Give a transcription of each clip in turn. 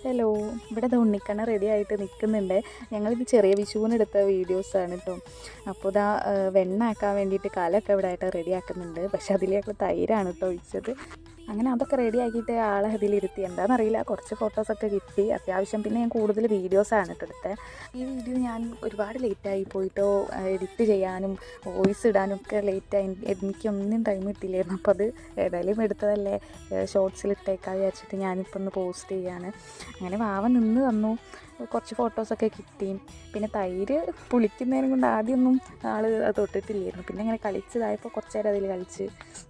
Hello, ഇവിടെ ദാ ഉണ്ണിക്കണ്ണ ready ആയിട്ട് നിൽക്കുന്നുണ്ട്. ഞങ്ങളിത് ചെറിയ വിഷുവിനെടുത്ത വീഡിയോസാണ് കേട്ടോ. അപ്പോൾ ഇതാ വെണ്ണ ആക്കാൻ വേണ്ടിയിട്ട് കാലൊക്കെ ഇവിടെ ആയിട്ട് റെഡി ആക്കുന്നുണ്ട്. പക്ഷെ അതിലേക്ക് തൈരാണ് കേട്ടോ ഒഴിച്ചത്. അങ്ങനെ അതൊക്കെ റെഡി ആക്കിയിട്ട് ആളെ ഇതിലിരുത്തി. എന്താണെന്നറിയില്ല, കുറച്ച് ഫോട്ടോസൊക്കെ കിട്ടി അത്യാവശ്യം. പിന്നെ ഞാൻ കൂടുതൽ വീഡിയോസാണ് കേട്ടോ എടുത്തത്. ഈ വീഡിയോ ഞാൻ ഒരുപാട് ലേറ്റായി പോയിട്ടോ, എഡിറ്റ് ചെയ്യാനും വോയിസ് ഇടാനും ഒക്കെ ലേറ്റായി. എനിക്കൊന്നും ടൈം കിട്ടിയില്ലായിരുന്നു. അപ്പോൾ അത് ഏതായാലും എടുത്തതല്ലേ, ഷോർട്സിലിട്ടേക്കാൻ വിചാരിച്ചിട്ട് ഞാനിപ്പോൾ ഒന്ന് പോസ്റ്റ് ചെയ്യാണ്. അങ്ങനെ വാവ നിന്ന് തന്നു, കുറച്ച് ഫോട്ടോസൊക്കെ കിട്ടി. പിന്നെ തൈര് പുളിക്കുന്നതിനും കൊണ്ട് ആദ്യമൊന്നും ആൾ അത് തൊട്ടിട്ടില്ലായിരുന്നു. പിന്നെ അങ്ങനെ കളിച്ചതായപ്പോൾ കുറച്ച് നേരം അതിൽ കളിച്ച്.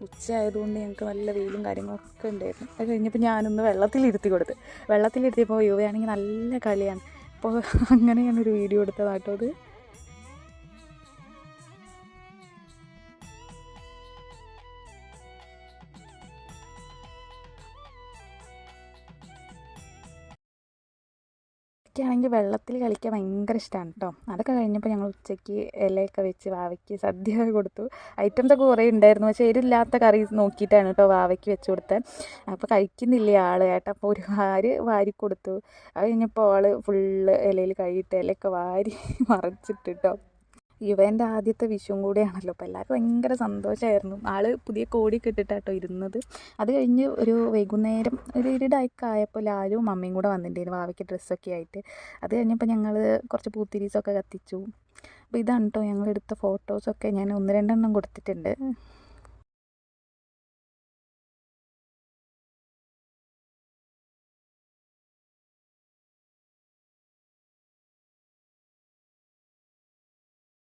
ഉച്ച ആയതുകൊണ്ട് ഞങ്ങൾക്ക് നല്ല വെയിലും കാര്യങ്ങളൊക്കെ ഉണ്ടായിരുന്നു. അത് കഴിഞ്ഞപ്പോൾ ഞാനൊന്ന് വെള്ളത്തിലിരുത്തി കൊടുത്ത്. വെള്ളത്തിലിരുത്തിയപ്പോൾ യുവയാണെങ്കിൽ നല്ല കളിയാണ്. അപ്പോൾ അങ്ങനെയാണ് ഒരു വീഡിയോ എടുത്തതാട്ടോ അത്. എനിക്കാണെങ്കിൽ വെള്ളത്തിൽ കളിക്കാൻ ഭയങ്കര ഇഷ്ടമാണ് കേട്ടോ. അതൊക്കെ കഴിഞ്ഞപ്പോൾ ഞങ്ങൾ ഉച്ചയ്ക്ക് ഇലയൊക്കെ വെച്ച് വാവയ്ക്ക് സദ്യ കൊടുത്തു. ഐറ്റംസൊക്കെ കുറേ ഉണ്ടായിരുന്നു, പക്ഷേ എരില്ലാത്ത കറി നോക്കിയിട്ടാണ് കേട്ടോ വാവയ്ക്ക് വെച്ച് കൊടുത്തത്. അപ്പോൾ കഴിക്കുന്നില്ല ആൾ കേട്ടോ. അപ്പോൾ ഒരു വാരി കൊടുത്തു. അത് കഴിഞ്ഞപ്പോൾ ആൾ ഫുള്ള് ഇലയിൽ കൈയിട്ട് ഇലയൊക്കെ വാരി മറിച്ചിട്ട് കേട്ടോ. യുവേൻ്റെ ആദ്യത്തെ വിഷുവും കൂടെയാണല്ലോ, അപ്പോൾ എല്ലാവർക്കും ഭയങ്കര സന്തോഷമായിരുന്നു. ആൾ പുതിയ കോടിയൊക്കെ ഇട്ടിട്ടാട്ടോ ഇരുന്നത്. അത് കഴിഞ്ഞ് ഒരു വൈകുന്നേരം ഒരു ഇരുടൊക്കെ ആയപ്പോൾ ലാലും അമ്മയും കൂടെ വന്നിട്ടുണ്ടായിരുന്നു വാവയ്ക്ക് ഡ്രസ്സൊക്കെ ആയിട്ട്. അത് കഴിഞ്ഞപ്പോൾ ഞങ്ങൾ കുറച്ച് പൂത്തിരീസൊക്കെ കത്തിച്ചു. അപ്പോൾ ഇതാണ് കേട്ടോ ഞങ്ങളെടുത്ത ഫോട്ടോസൊക്കെ. ഞാൻ 1-2 എണ്ണം കൊടുത്തിട്ടുണ്ട്.